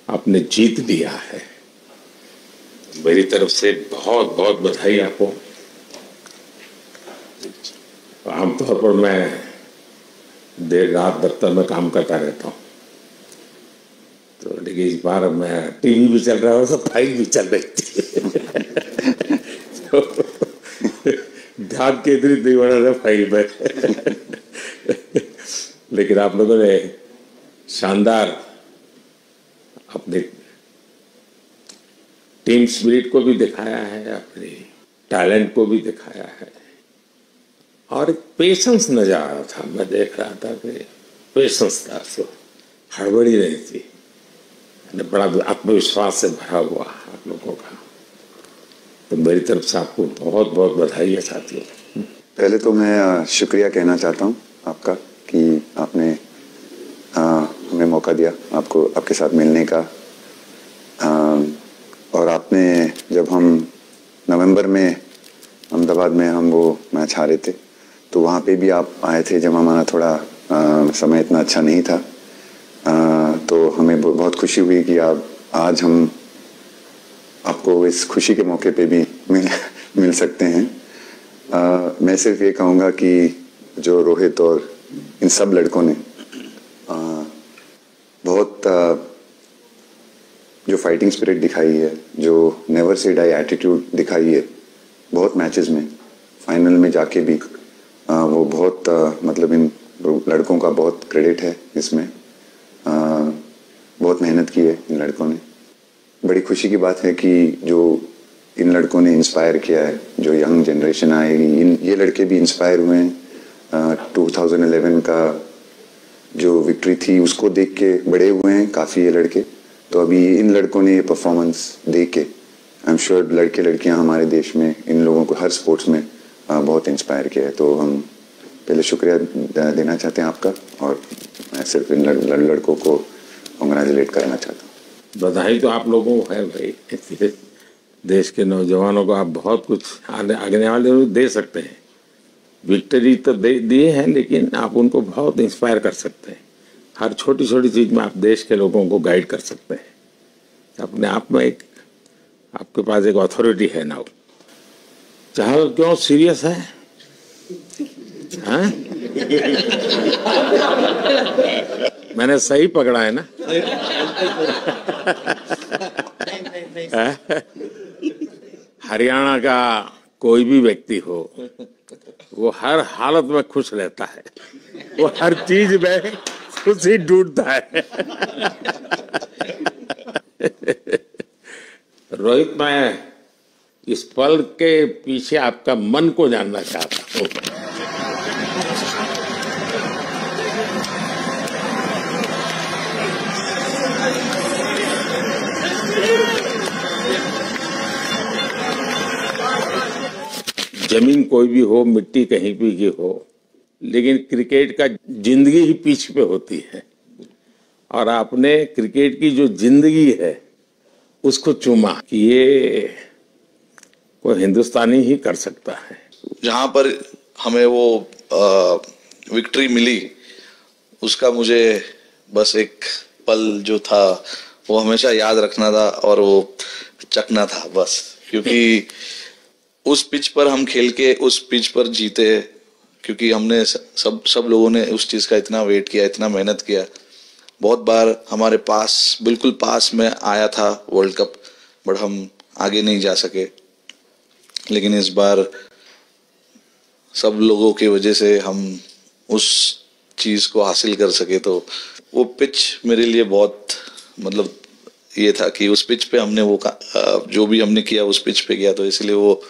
आपने जीत लिया है। मेरी तरफ से बहुत बहुत बधाई आपको। आमतौर पर मैं देर रात दफ्तर में काम करता रहता हूँ, तो लेकिन इस बार मैं टीवी भी चल रहा है और सब फाइल भी चल रही थी तो ध्यान केंद्रित नहीं हो रहा था फाइल में लेकिन आप लोगों ने शानदार अपने टीम स्पिरिट को भी दिखाया है, अपने टैलेंट को भी दिखाया है, और एक पेशेंस नजर आ रहा था। मैं देख रहा था कि पेशेंस था, सो हड़बड़ी नहीं थी, बड़ा आत्मविश्वास से भरा हुआ आप लोगों का। तो मेरी तरफ से आपको बहुत बहुत बधाई है साथियों। पहले तो मैं शुक्रिया कहना चाहता हूँ आपका कि आपने हमें मौका दिया आपको आपके साथ मिलने का। और आपने जब हम नवंबर में अहमदाबाद में हम वो मैच हारे थे, तो वहाँ पे भी आप आए थे जब हमारा थोड़ा समय इतना अच्छा नहीं था। तो हमें बहुत खुशी हुई कि आप आज हम आपको इस खुशी के मौके पे भी मिल सकते हैं। मैं सिर्फ ये कहूँगा कि जो रोहित और इन सब लड़कों ने बहुत जो फाइटिंग स्पिरिट दिखाई है, जो नेवर से डाई एटीट्यूड दिखाई है बहुत मैचेस में, फाइनल में जाके भी वो बहुत मतलब इन लड़कों का बहुत क्रेडिट है इसमें। बहुत मेहनत की है इन लड़कों ने। बड़ी खुशी की बात है कि जो इन लड़कों ने इंस्पायर किया है, जो यंग जनरेशन आएगी, ये लड़के भी इंस्पायर हुए हैं। 2011 का जो विक्ट्री थी उसको देख के बड़े हुए हैं काफ़ी ये लड़के। तो अभी इन लड़कों ने ये परफॉर्मेंस दे के आई एम श्योर लड़के लड़कियां हमारे देश में इन लोगों को हर स्पोर्ट्स में बहुत इंस्पायर किया है। तो हम पहले शुक्रिया देना चाहते हैं आपका, और मैं सिर्फ इन लड़कों को कांग्रेचुलेट करना चाहता हूँ। बधाई तो आप लोगों को है भाई, देश के नौजवानों को आप बहुत कुछ आगे वाले दे सकते हैं। विक्ट्री तो दिए हैं, लेकिन आप उनको बहुत इंस्पायर कर सकते हैं। हर छोटी छोटी चीज में आप देश के लोगों को गाइड कर सकते हैं। अपने आप में एक आपके पास एक अथॉरिटी है ना। चाहे क्यों सीरियस है, हाँ? मैंने सही पकड़ा है ना? हरियाणा का कोई भी व्यक्ति हो, वो हर हालत में खुश रहता है, वो हर चीज में खुशी ढूंढता है। रोहित, मैं इस पल के पीछे आपका मन को जानना चाहता हूँ। जमीन कोई भी हो, मिट्टी कहीं भी की हो, लेकिन क्रिकेट का जिंदगी ही पिच पे होती है, और आपने क्रिकेट की जो जिंदगी है उसको चुमा कि ये कोई हिंदुस्तानी ही कर सकता है। जहां पर हमें वो विक्ट्री मिली, उसका मुझे बस एक पल जो था वो हमेशा याद रखना था, और वो चखना था बस। क्योंकि उस पिच पर हम खेल के उस पिच पर जीते, क्योंकि हमने सब लोगों ने उस चीज का इतना वेट किया, इतना मेहनत किया। बहुत बार हमारे पास, बिल्कुल पास में आया था वर्ल्ड कप, बट हम आगे नहीं जा सके। लेकिन इस बार सब लोगों की वजह से हम उस चीज को हासिल कर सके। तो वो पिच मेरे लिए बहुत मतलब ये था कि उस पिच पे हमने वो जो भी हमने किया उस पिच पे किया, तो इसलिए वो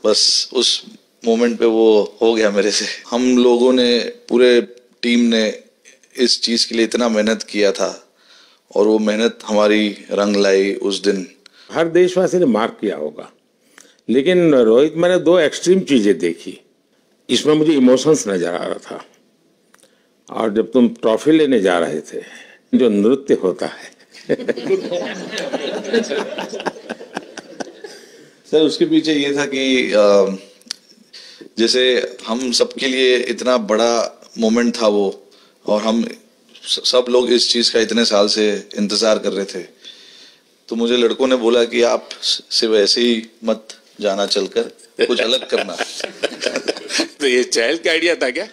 बस उस मोमेंट पे वो हो गया मेरे से। हम लोगों ने, पूरे टीम ने इस चीज के लिए इतना मेहनत किया था, और वो मेहनत हमारी रंग लाई उस दिन। हर देशवासी ने मार्क किया होगा, लेकिन रोहित, मैंने दो एक्सट्रीम चीजें देखी। इसमें मुझे इमोशंस नजर आ रहा था, और जब तुम ट्रॉफी लेने जा रहे थे, जो नृत्य होता है सर, उसके पीछे ये था कि जैसे हम सबके लिए इतना बड़ा मोमेंट था वो, और हम सब लोग इस चीज का इतने साल से इंतजार कर रहे थे, तो मुझे लड़कों ने बोला कि आप सिर्फ ऐसे ही मत जाना, चलकर कुछ अलग करना। तो ये चहल का आइडिया था क्या?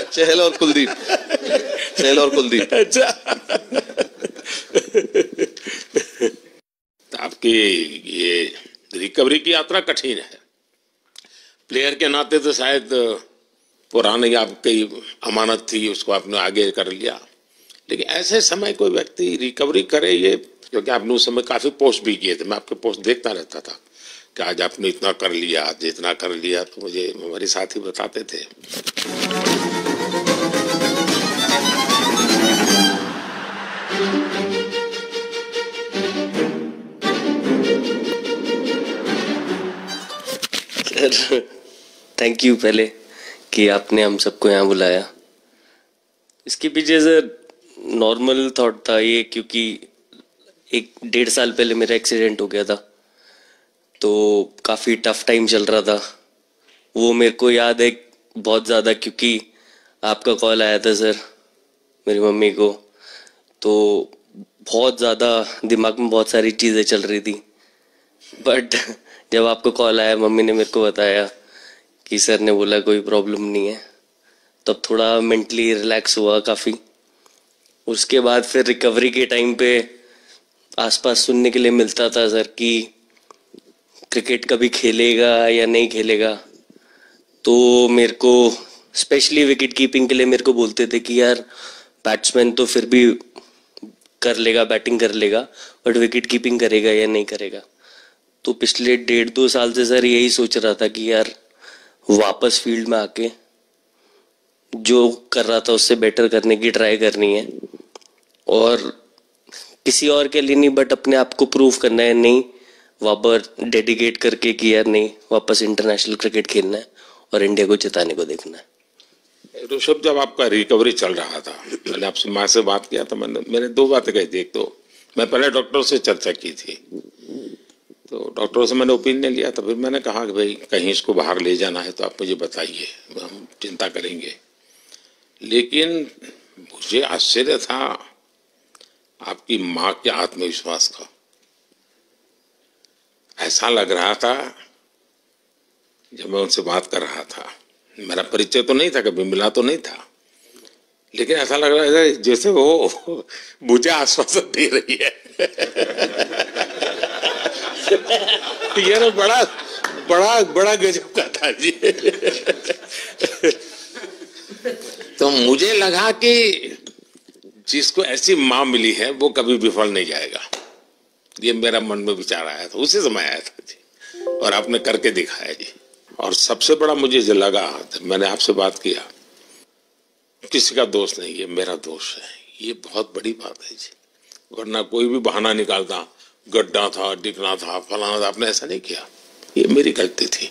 चहल और कुलदीप, चहल और कुलदीप। अच्छा। तो आपकी ये रिकवरी की यात्रा कठिन है। प्लेयर के नाते तो शायद पुरानी आपकी अमानत थी, उसको आपने आगे कर लिया, लेकिन ऐसे समय कोई व्यक्ति रिकवरी करे, ये क्योंकि आपने उस समय काफी पोस्ट भी किए थे, मैं आपके पोस्ट देखता रहता था कि आज आपने इतना कर लिया, आज इतना कर लिया, तो मुझे हमारे साथी बताते थे। सर थैंक यू पहले कि आपने हम सबको यहाँ बुलाया। इसके पीछे सर नॉर्मल थॉट था ये, क्योंकि 1-1.5 साल पहले मेरा एक्सीडेंट हो गया था, तो काफ़ी टफ टाइम चल रहा था। वो मेरे को याद है बहुत ज़्यादा, क्योंकि आपका कॉल आया था सर मेरी मम्मी को, तो बहुत ज़्यादा दिमाग में बहुत सारी चीज़ें चल रही थी। बट जब आपका कॉल आया, मम्मी ने मेरे को बताया कि सर ने बोला कोई प्रॉब्लम नहीं है, तब थोड़ा मेंटली रिलैक्स हुआ काफ़ी। उसके बाद फिर रिकवरी के टाइम पे आसपास सुनने के लिए मिलता था सर कि क्रिकेट कभी खेलेगा या नहीं खेलेगा, तो मेरे को स्पेशली विकेट कीपिंग के लिए मेरे को बोलते थे कि यार बैट्समैन तो फिर भी कर लेगा, बैटिंग कर लेगा, बट विकेट कीपिंग करेगा या नहीं करेगा। तो पिछले 1.5-2 साल से सर यही सोच रहा था कि यार वापस फील्ड में आके जो कर रहा था उससे बेटर करने की ट्राई करनी है, और किसी और के लिए नहीं बट अपने आप को प्रूव करना है, नहीं वापस डेडिकेट करके कि यार नहीं वापस इंटरनेशनल क्रिकेट खेलना है और इंडिया को जिताने को देखना है। ऋषभ, जब आपका रिकवरी चल रहा था, मैंने आपसे माँ से बात किया था, मैंने 2 बातें कही थी। एक तो मैं पहले डॉक्टर से चर्चा की थी, तो डॉक्टरों से मैंने ओपिनियन लिया था, फिर मैंने कहा कि भाई कहीं इसको बाहर ले जाना है तो आप मुझे बताइए, हम चिंता करेंगे। लेकिन मुझे आश्चर्य था आपकी माँ के आत्मविश्वास का। ऐसा लग रहा था जब मैं उनसे बात कर रहा था, मेरा परिचय तो नहीं था, कभी मिला तो नहीं था, लेकिन ऐसा लग रहा है जैसे वो मुझे आश्वासन दे रही है। ये ना बड़ा बड़ा बड़ा गजब का था जी। तो मुझे लगा कि जिसको ऐसी माँ मिली है वो कभी विफल नहीं जाएगा, ये मेरा मन में विचार आया था, उसी समय आया था जी, और आपने करके दिखाया जी। और सबसे बड़ा मुझे जो लगा, मैंने आपसे बात किया, किसी का दोष नहीं, ये मेरा दोष है, ये बहुत बड़ी बात है जी। वरना कोई भी बहाना निकालता, गड्ढा था, डिगना था, फलाना था, आपने ऐसा नहीं किया, ये मेरी गलती थी।